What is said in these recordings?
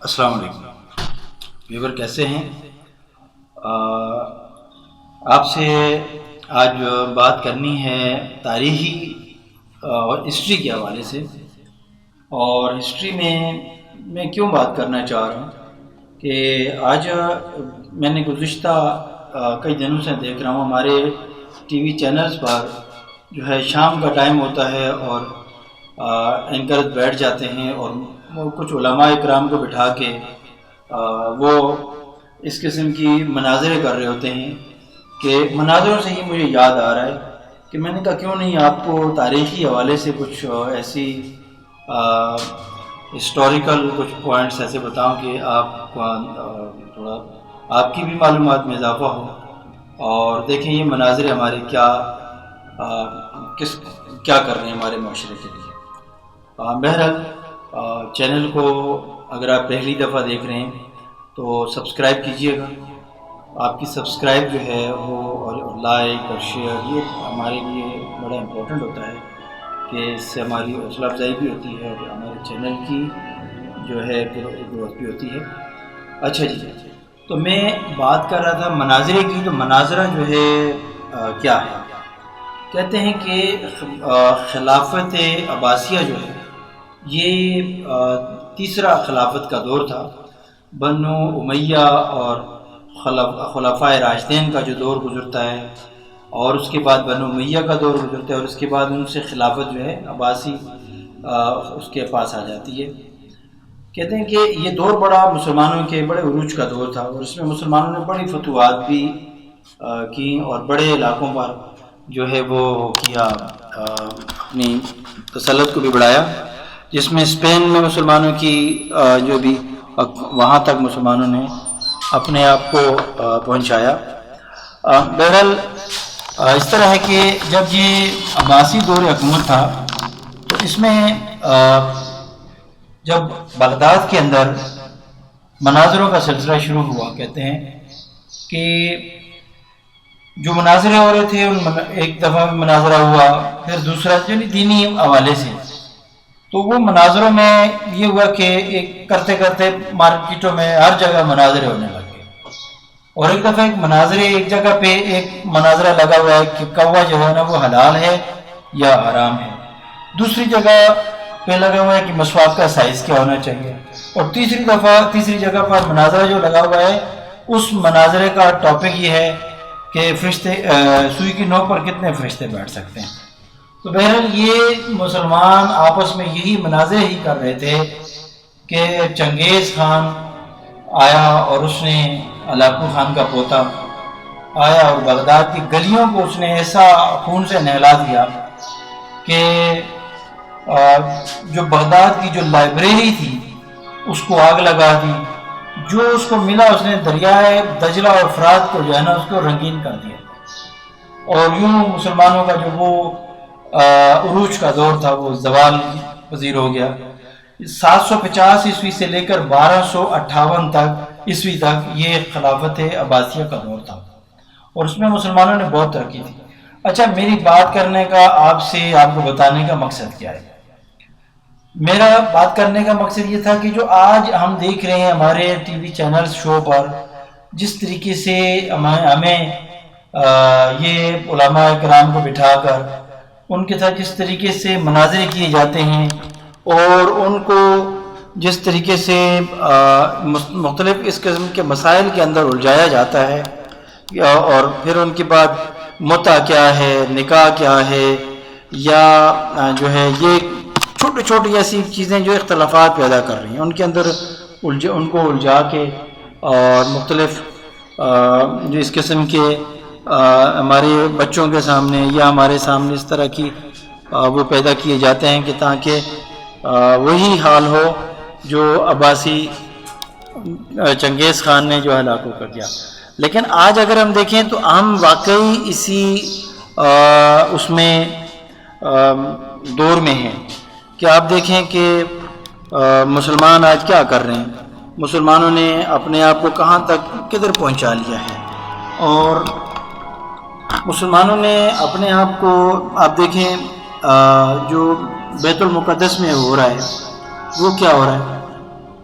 السلام علیکم ویور، کیسے ہیں؟ آپ سے آج بات کرنی ہے تاریخی اور ہسٹری کے حوالے سے۔ اور ہسٹری میں کیوں بات کرنا چاہ رہا ہوں کہ آج میں نے گزشتہ کئی دنوں سے دیکھ رہا ہوں ہمارے ٹی وی چینلز پر جو ہے شام کا ٹائم ہوتا ہے اور اینکرز بیٹھ جاتے ہیں اور وہ کچھ علماء اکرام کو بٹھا کے وہ اس قسم کی مناظرے کر رہے ہوتے ہیں کہ مناظروں سے ہی مجھے یاد آ رہا ہے کہ میں نے کہا کیوں نہیں آپ کو تاریخی حوالے سے کچھ ایسی ہسٹوریکل کچھ پوائنٹس ایسے بتاؤں کہ آپ کو تھوڑا آپ کی بھی معلومات میں اضافہ ہو، اور دیکھیں یہ مناظرے ہمارے کیا کر رہے ہیں ہمارے معاشرے کے لیے۔ بہرحال چینل کو اگر آپ پہلی دفعہ دیکھ رہے ہیں تو سبسکرائب کیجئے گا۔ آپ کی سبسکرائب جو ہے وہ اور لائک اور شیئر یہ ہمارے لیے بڑا امپورٹنٹ ہوتا ہے کہ اس سے ہماری حوصلہ افزائی بھی ہوتی ہے اور ہمارے چینل کی جو ہے گروتھ بھی ہوتی ہے۔ اچھا جی، تو میں بات کر رہا تھا مناظرے کی۔ تو مناظرہ جو ہے کیا ہے؟ کہتے ہیں کہ خلافت عباسیہ جو ہے یہ تیسرا خلافت کا دور تھا۔ بنو امیہ اور خلفائے راشدین کا جو دور گزرتا ہے اور اس کے بعد بنو امیہ کا دور گزرتا ہے اور اس کے بعد ان سے خلافت جو ہے عباسی اس کے پاس آ جاتی ہے۔ کہتے ہیں کہ یہ دور بڑا مسلمانوں کے بڑے عروج کا دور تھا اور اس میں مسلمانوں نے بڑی فتوحات بھی کی اور بڑے علاقوں پر جو ہے وہ کیا، اپنی تسلط کو بھی بڑھایا، جس میں اسپین میں مسلمانوں کی جو بھی وہاں تک مسلمانوں نے اپنے آپ کو پہنچایا۔ بہرحال اس طرح ہے کہ جب یہ عباسی دور حکومت تھا تو اس میں جب بغداد کے اندر مناظروں کا سلسلہ شروع ہوا، کہتے ہیں کہ جو مناظرے ہو رہے تھے ایک دفعہ مناظرہ ہوا، پھر دوسرا یعنی دینی حوالے سے، تو وہ مناظروں میں یہ ہوا کہ ایک کرتے کرتے مارکیٹوں میں ہر جگہ مناظرے ہونے لگے، اور ایک دفعہ ایک جگہ پہ ایک مناظرہ لگا ہوا ہے کہ کوا جو ہے نا وہ حلال ہے یا حرام ہے، دوسری جگہ پہ لگا ہوا ہے کہ مسواک کا سائز کیا ہونا چاہیے، اور تیسری جگہ پر مناظرہ جو لگا ہوا ہے اس مناظرے کا ٹاپک یہ ہے کہ فرشتے سوئی کی نوک پر کتنے فرشتے بیٹھ سکتے ہیں۔ تو بہرحال یہ مسلمان آپس میں یہی مناظرے ہی کر رہے تھے کہ چنگیز خان آیا اور اس نے ہلاکو خان کا پوتا آیا اور بغداد کی گلیوں کو اس نے ایسا خون سے نہلا دیا کہ جو بغداد کی جو لائبریری تھی اس کو آگ لگا دی، جو اس کو ملا اس نے دریائے دجلہ اور فرات کو جو ہے نا اس کو رنگین کر دیا، اور یوں مسلمانوں کا جو وہ عروج کا دور تھا وہ زوال پذیر ہو گیا۔ 750 عیسوی سے لے کر 1258 عیسوی تک یہ خلافت عباسیہ کا دور تھا اور اس میں مسلمانوں نے بہت ترقی تھی۔ اچھا، میری بات کرنے کا آپ کو بتانے کا مقصد کیا ہے؟ میرا بات کرنے کا مقصد یہ تھا کہ جو آج ہم دیکھ رہے ہیں ہمارے ٹی وی چینلز شو پر، جس طریقے سے ہمیں یہ علماء کرام کو بٹھا کر ان کے ساتھ جس طریقے سے مناظرے کیے جاتے ہیں اور ان کو جس طریقے سے مختلف اس قسم کے مسائل کے اندر الجھایا جاتا ہے، اور پھر ان کے بعد متع کیا ہے، نکاح کیا ہے، یا جو ہے یہ چھوٹی چھوٹی ایسی چیزیں جو اختلافات پیدا کر رہی ہیں ان کے اندر ان کو الجھا کے، اور مختلف جو اس قسم کے ہمارے بچوں کے سامنے یا ہمارے سامنے اس طرح کی وہ پیدا کیے جاتے ہیں کہ تاکہ وہی حال ہو جو عباسی چنگیز خان نے جو ہلاکو کر دیا۔ لیکن آج اگر ہم دیکھیں تو ہم واقعی اسی اس میں دور میں ہیں کہ آپ دیکھیں کہ مسلمان آج کیا کر رہے ہیں، مسلمانوں نے اپنے آپ کو کہاں تک کدھر پہنچا لیا ہے، اور مسلمانوں نے اپنے آپ کو آپ دیکھیں جو بیت المقدس میں ہو رہا ہے وہ کیا ہو رہا ہے،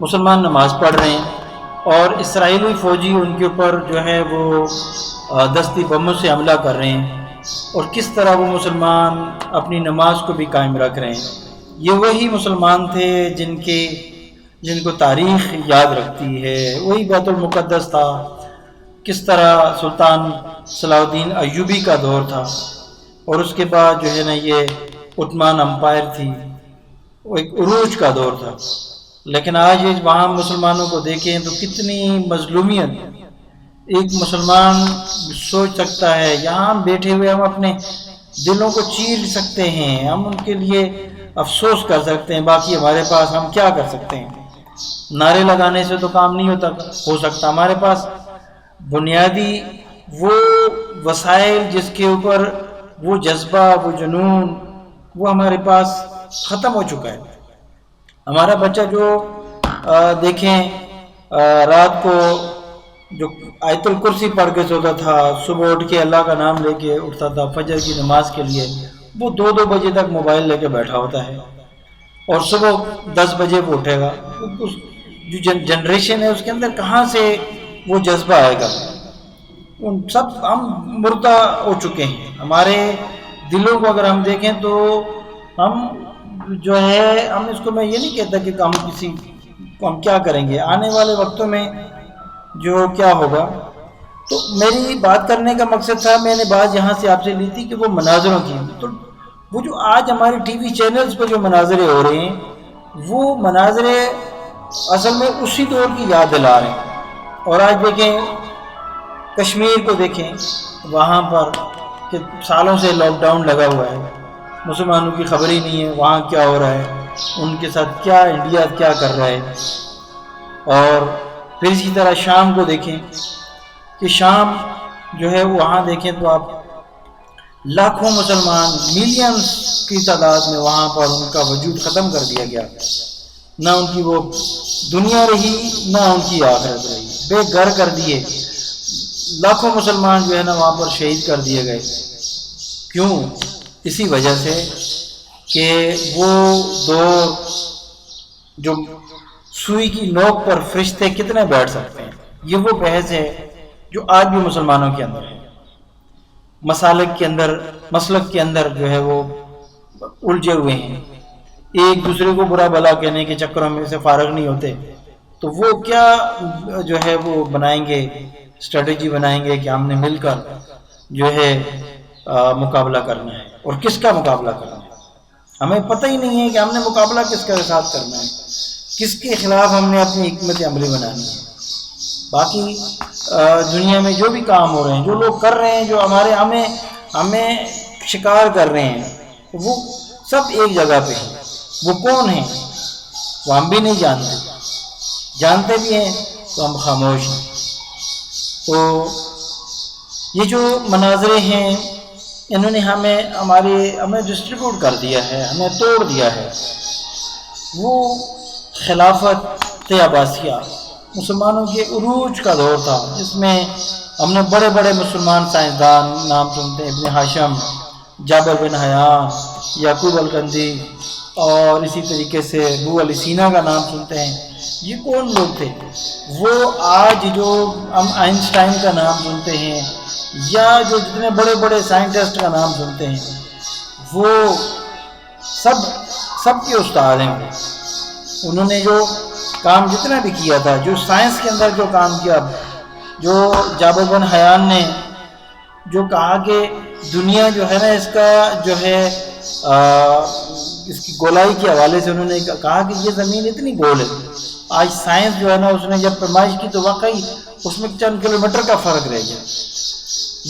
مسلمان نماز پڑھ رہے ہیں اور اسرائیلی فوجی ان کے اوپر جو ہے وہ دستی بموں سے حملہ کر رہے ہیں، اور کس طرح وہ مسلمان اپنی نماز کو بھی قائم رکھ رہے ہیں۔ یہ وہی مسلمان تھے جن کو تاریخ یاد رکھتی ہے، وہی بیت المقدس تھا۔ کس طرح سلطان صلاح الدین ایوبی کا دور تھا، اور اس کے بعد جو ہے نا یہ عثمان امپائر تھی، وہ ایک عروج کا دور تھا۔ لیکن آج وہاں مسلمانوں کو دیکھیں تو کتنی مظلومیت۔ ایک مسلمان سوچ سکتا ہے یہاں ہم بیٹھے ہوئے ہم اپنے دلوں کو چیر سکتے ہیں، ہم ان کے لیے افسوس کر سکتے ہیں، باقی ہمارے پاس ہم کیا کر سکتے ہیں؟ نعرے لگانے سے تو کام نہیں ہو سکتا۔ ہمارے پاس بنیادی وہ وسائل جس کے اوپر وہ جذبہ، وہ جنون، وہ ہمارے پاس ختم ہو چکا ہے۔ ہمارا بچہ جو دیکھیں رات کو جو آیت الکرسی پڑھ کے سوتا تھا، صبح اٹھ کے اللہ کا نام لے کے اٹھتا تھا فجر کی نماز کے لیے، وہ 2 بجے تک موبائل لے کے بیٹھا ہوتا ہے، اور صبح 10 بجے وہ اٹھے گا۔ جو جنریشن ہے اس کے اندر کہاں سے وہ جذبہ آئے گا؟ ان سب ہم مردہ ہو چکے ہیں۔ ہمارے دلوں کو اگر ہم دیکھیں تو ہم جو ہے، ہم اس کو، میں یہ نہیں کہتا کہ ہم کیا کریں گے آنے والے وقتوں میں جو کیا ہوگا۔ تو میری بات کرنے کا مقصد تھا، میں نے بات یہاں سے آپ سے لی تھی کہ وہ مناظروں کی، تو وہ جو آج ہمارے ٹی وی چینلز پہ جو مناظرے ہو رہے ہیں، وہ مناظرے اصل میں اسی دور کی یاد دلا رہے ہیں۔ اور آج دیکھیں کشمیر کو دیکھیں، وہاں پر کہ سالوں سے لاک ڈاؤن لگا ہوا ہے، مسلمانوں کی خبر ہی نہیں ہے وہاں کیا ہو رہا ہے، ان کے ساتھ کیا انڈیا کیا کر رہا ہے۔ اور پھر اسی طرح شام کو دیکھیں کہ شام جو ہے وہاں دیکھیں تو آپ لاکھوں مسلمان، ملینز کی تعداد میں وہاں پر ان کا وجود ختم کر دیا گیا، نہ ان کی وہ دنیا رہی نہ ان کی آخرت رہی، بے گھر کر دیے، لاکھوں مسلمان جو ہے نا وہاں پر شہید کر دیے گئے۔ کیوں؟ اسی وجہ سے کہ وہ دور جو سوئی کی نوک پر فرشتے کتنے بیٹھ سکتے ہیں، یہ وہ بحث ہے جو آج بھی مسلمانوں کے اندر ہے۔ مسالک کے اندر، مسلک کے اندر جو ہے وہ الجھے ہوئے ہیں، ایک دوسرے کو برا بھلا کہنے کے چکروں میں سے فارغ نہیں ہوتے، تو وہ کیا جو ہے وہ بنائیں گے، اسٹریٹجی بنائیں گے کہ ہم نے مل کر جو ہے مقابلہ کرنا ہے، اور کس کا مقابلہ کرنا ہے؟ ہمیں پتہ ہی نہیں ہے کہ ہم نے مقابلہ کس کے ساتھ کرنا ہے، کس کے خلاف ہم نے اپنی حکمت عملی بنانی ہے۔ باقی دنیا میں جو بھی کام ہو رہے ہیں، جو لوگ کر رہے ہیں، جو ہمیں شکار کر رہے ہیں، وہ سب ایک جگہ پہ ہیں۔ وہ کون ہیں وہ ہم بھی نہیں جانتے، جانتے بھی ہیں تو ہم خاموش ہیں۔ تو یہ جو مناظرے ہیں انہوں نے ہمیں ڈسٹریبیوٹ کر دیا ہے، ہمیں توڑ دیا ہے۔ وہ خلافت عباسیہ مسلمانوں کے عروج کا دور تھا، جس میں ہم نے بڑے بڑے مسلمان سائنسدان نام سنتے ہیں، ابن ہاشم، جابر بن حیان، یعقوب الکندی، اور اسی طریقے سے ابو علی سینا کا نام سنتے ہیں۔ یہ کون لوگ تھے؟ وہ آج جو ہم آئنسٹائن کا نام سنتے ہیں، یا جو جتنے بڑے بڑے سائنٹسٹ کا نام سنتے ہیں، وہ سب کے استاد ہیں۔ انہوں نے جو کام جتنا بھی کیا تھا، جو سائنس کے اندر جو کام کیا، جو جابر بن حیان نے جو کہا کہ دنیا جو ہے نا اس کا جو ہے اس کی گولائی کے حوالے سے انہوں نے کہا کہ یہ زمین اتنی گول ہے۔ آج سائنس جو ہے نا اس نے جب پیمائش کی تو واقعی اس میں چند کلومیٹر کا فرق رہ گیا۔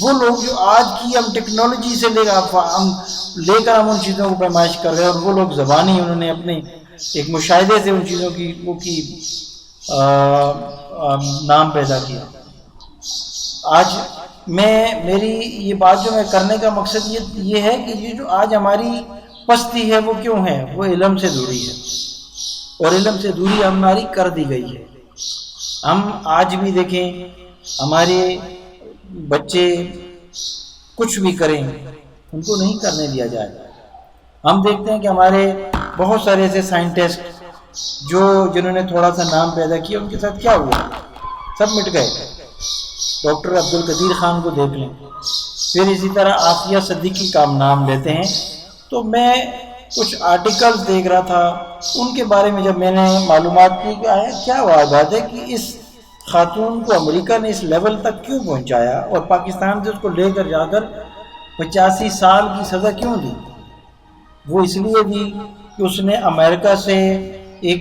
وہ لوگ جو آج کی ہم ٹیکنالوجی سے لے کر ہم ان چیزوں کو پیمائش کر رہے ہیں، اور وہ لوگ زبانی انہوں نے اپنے ایک مشاہدے سے ان چیزوں کی نام پیدا کیا۔ آج میری یہ بات جو میں کرنے کا مقصد یہ ہے کہ یہ جو آج ہماری پستی ہے وہ کیوں ہے؟ وہ علم سے دوری ہے، اور علم سے دوری ہماری کر دی گئی ہے۔ ہم آج بھی دیکھیں ہمارے بچے کچھ بھی کریں ان کو نہیں کرنے دیا جائے۔ ہم دیکھتے ہیں کہ ہمارے بہت سارے ایسے سائنٹسٹ جنہوں نے تھوڑا سا نام پیدا کیا ان کے ساتھ کیا ہوا؟ سب مٹ گئے۔ ڈاکٹر عبدالقدیر خان کو دیکھ لیں، پھر اسی طرح عافیہ صدیقی کا نام لیتے ہیں۔ تو میں کچھ آرٹیکلز دیکھ رہا تھا، ان کے بارے میں جب میں نے معلومات کی کہ آیا کیا بات ہے کہ اس خاتون کو امریکہ نے اس لیول تک کیوں پہنچایا اور پاکستان سے اس کو لے کر جا کر 85 سال کی سزا کیوں دی؟ وہ اس لیے دی کہ اس نے امریکہ سے ایک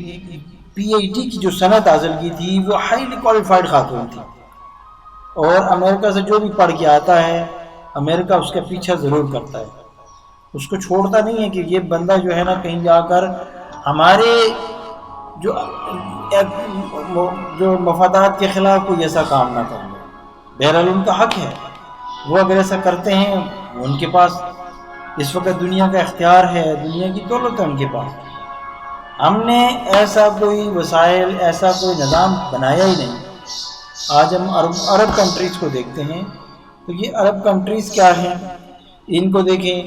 پی ایچ ڈی کی جو سند حاصل کی تھی، وہ ہائیلی کوالیفائڈ خاتون تھی، اور امریکہ سے جو بھی پڑھ کے آتا ہے امریکہ اس کا پیچھا ضرور کرتا ہے، اس کو چھوڑتا نہیں ہے کہ یہ بندہ جو ہے نا کہیں جا کر ہمارے جو مفادات کے خلاف کوئی ایسا کام نہ کر لے۔ بہرحال ان کا حق ہے، وہ اگر ایسا کرتے ہیں وہ ان کے پاس اس وقت دنیا کا اختیار ہے، دنیا کی دولت ہے ان کے پاس۔ ہم نے ایسا کوئی وسائل، ایسا کوئی نظام بنایا ہی نہیں۔ آج ہم عرب کنٹریز کو دیکھتے ہیں تو یہ عرب کنٹریز کیا ہیں، ان کو دیکھیں،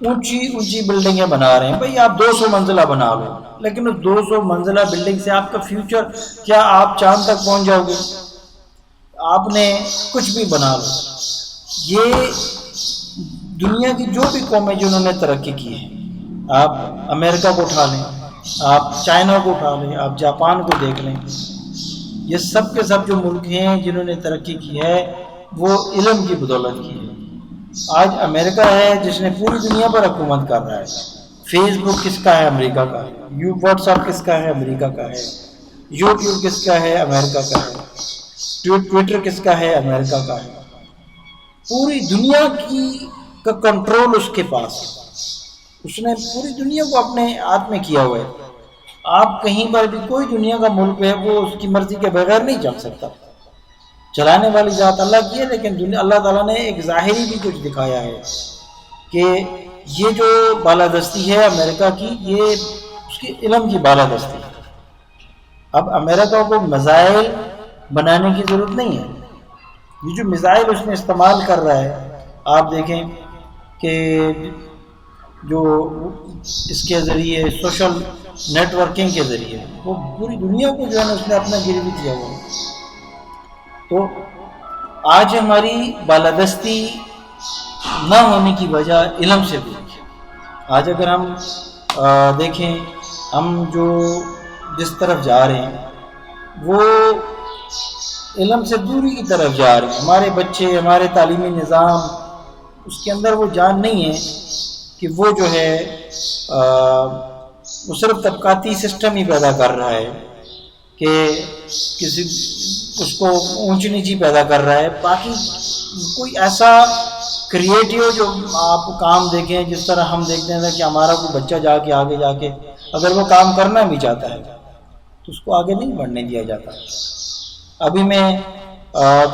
اونچی اونچی بلڈنگیں بنا رہے ہیں۔ بھئی آپ 200 منزلہ بنا لو، لیکن اس 200 منزلہ بلڈنگ سے آپ کا فیوچر کیا؟ آپ چاند تک پہنچ جاؤ گے؟ آپ نے کچھ بھی بنا لو۔ یہ دنیا کی جو بھی قومیں جنہوں نے ترقی کی ہے، آپ امریکہ کو اٹھا لیں، آپ چائنا کو اٹھا لیں، آپ جاپان کو دیکھ لیں، یہ سب کے سب جو ملک ہیں جنہوں نے ترقی کی ہے وہ علم کی بدولت کی ہے۔ آج امریکہ ہے جس نے پوری دنیا پر حکومت کر رہا ہے۔ فیس بک کس کا ہے؟ امریکہ کا ہے۔ واٹس ایپ کس کا ہے؟ امریکہ کا ہے۔ یوٹیوب کس کا ہے؟ امریکہ کا ہے۔ ٹویٹر کس کا ہے؟ امریکہ کا ہے۔ پوری دنیا کا کنٹرول اس کے پاس ہے، اس نے پوری دنیا کو اپنے ہاتھ میں کیا ہوا ہے۔ آپ کہیں پر بھی کوئی دنیا کا ملک ہے وہ اس کی مرضی کے بغیر نہیں چل سکتا۔ چلانے والی ذات اللہ کی ہے، لیکن اللہ تعالیٰ نے ایک ظاہری بھی کچھ دکھایا ہے کہ یہ جو بالادستی ہے امریکہ کی، یہ اس کی علم کی بالادستی ہے۔ اب امریکہ کو میزائل بنانے کی ضرورت نہیں ہے۔ یہ جو میزائل اس نے استعمال کر رہا ہے، آپ دیکھیں کہ جو اس کے ذریعے سوشل نیٹ ورکنگ کے ذریعے وہ پوری دنیا کو جو ہے نا اس نے اپنا گروی کیا ہوا ہے۔ تو آج ہماری بالادستی نہ ہونے کی وجہ علم سے بھی ہے۔ آج اگر ہم دیکھیں، ہم جس طرف جا رہے ہیں وہ علم سے دوری کی طرف جا رہے ہیں۔ ہمارے بچے، ہمارے تعلیمی نظام، اس کے اندر وہ جان نہیں ہے کہ وہ جو ہے وہ صرف طبقاتی سسٹم ہی پیدا کر رہا ہے کہ کسی اس کو اونچ نیچی پیدا کر رہا ہے۔ باقی کوئی ایسا کریٹیو جو آپ کام دیکھیں، جس طرح ہم دیکھتے ہیں کہ ہمارا کوئی بچہ آگے جا کے اگر وہ کام کرنا بھی چاہتا ہے تو اس کو آگے نہیں بڑھنے دیا جاتا۔ ابھی میں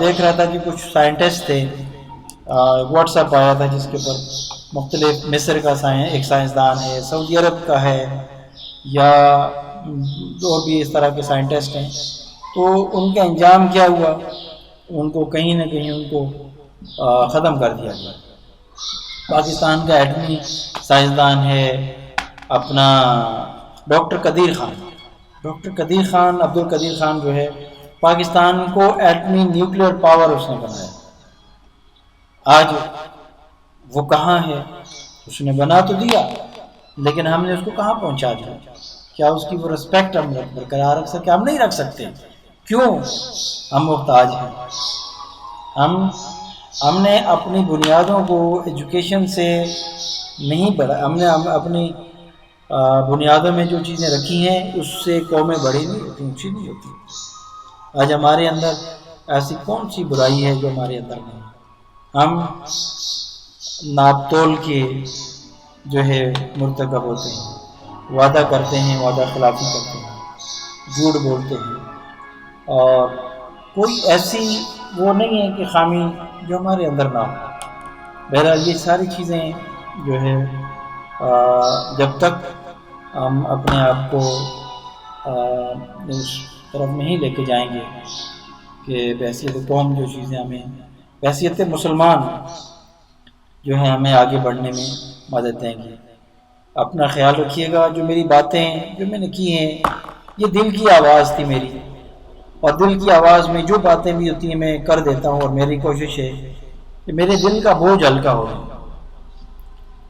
دیکھ رہا تھا کہ کچھ سائنٹسٹ تھے، واٹس ایپ آیا تھا جس کے اوپر مختلف، مصر کا ایک سائنسدان ہے، سعودی عرب کا ہے، یا اور بھی اس طرح کے سائنٹسٹ ہیں۔ تو ان کا انجام کیا ہوا؟ ان کو کہیں نہ کہیں ان کو ختم کر دیا گیا۔ پاکستان کا ایٹمی سائنسدان ہے اپنا ڈاکٹر قدیر خان، عبد القدیر خان جو ہے، پاکستان کو ایٹمی نیوکلیئر پاور اس نے بنایا۔ آج وہ کہاں ہے؟ اس نے بنا تو دیا، لیکن ہم نے اس کو کہاں پہنچا دیا؟ کیا اس کی وہ رسپیکٹ ہم برقرار رکھ سکتے؟ ہم نہیں رکھ سکتے۔ کیوں؟ ہم محتاج ہیں۔ ہم نے اپنی بنیادوں کو ایجوکیشن سے نہیں بڑھا، ہم نے اپنی بنیادوں میں جو چیزیں رکھی ہیں اس سے قومیں بڑی نہیں ہوتی، اونچی نہیں ہوتی۔ آج ہمارے اندر ایسی کون سی برائی ہے جو ہمارے اندر نہیں؟ ہم ناپ تول کے جو ہے مرتکب ہوتے ہیں، وعدہ کرتے ہیں، وعدہ خلافی کرتے ہیں، جھوٹ بولتے ہیں، اور کوئی ایسی وہ نہیں ہے کہ خامی جو ہمارے اندر نہ ہو۔ بہرحال یہ ساری چیزیں جو ہے جب تک ہم اپنے آپ کو اس طرف نہیں لے کے جائیں گے کہ بحیثیت قوم جو چیزیں ہمیں، بحیثیت مسلمان جو ہے ہمیں آگے بڑھنے میں مدد دیں گی۔ اپنا خیال رکھیے گا۔ جو میری باتیں جو میں نے کی ہیں یہ دل کی آواز تھی میری، اور دل کی آواز میں جو باتیں بھی ہوتی ہیں میں کر دیتا ہوں، اور میری کوشش ہے کہ میرے دل کا بوجھ ہلکا ہو،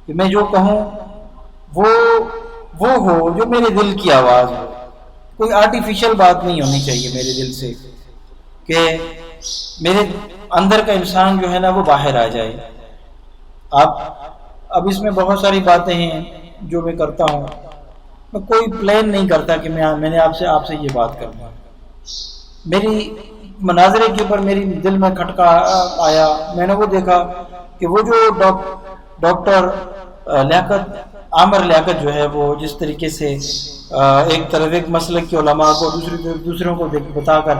کہ میں جو کہوں وہ ہو جو میرے دل کی آواز ہو، کوئی آرٹیفیشل بات نہیں ہونی چاہیے میرے دل سے، کہ میرے اندر کا انسان جو ہے نا وہ باہر آ جائے۔ اب اس میں بہت ساری باتیں ہیں جو میں کرتا ہوں، میں کوئی پلان نہیں کرتا کہ میں نے آپ سے یہ بات کرنا۔ میری مناظرے کے اوپر میری دل میں کھٹکا آیا، میں نے وہ دیکھا کہ وہ جو ڈاکٹر عامر لیاقت جو ہے وہ جس طریقے سے ایک طرف ایک مسلک کے علماء کو دوسروں کو بتا کر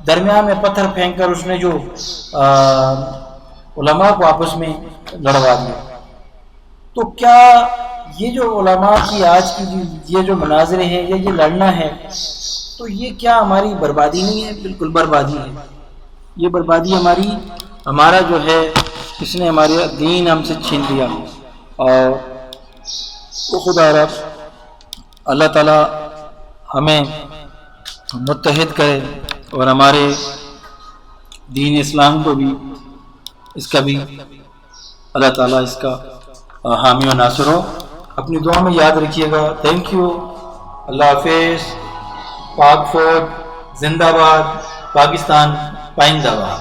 درمیان میں پتھر پھینک کر اس نے جو علماء کو آپس میں لڑوا دیا، تو کیا یہ جو علماء کی آج کی یہ جو مناظرے ہیں یا یہ لڑنا ہے، تو یہ کیا ہماری بربادی نہیں ہے؟ بالکل بربادی ہے، یہ بربادی ہمارا جو ہے اس نے ہمارا دین ہم سے چھین لیا، اور خدا رب اللہ تعالی ہمیں متحد کرے اور ہمارے دین اسلام کو بھی اس کا بھی اللہ تعالیٰ اس کا حامی و ناصر ہو۔ اپنی دعا میں یاد رکھیے گا۔ تھینک یو، اللہ حافظ۔ پاک فوج زندہ باد، پاکستان پائندہ باد۔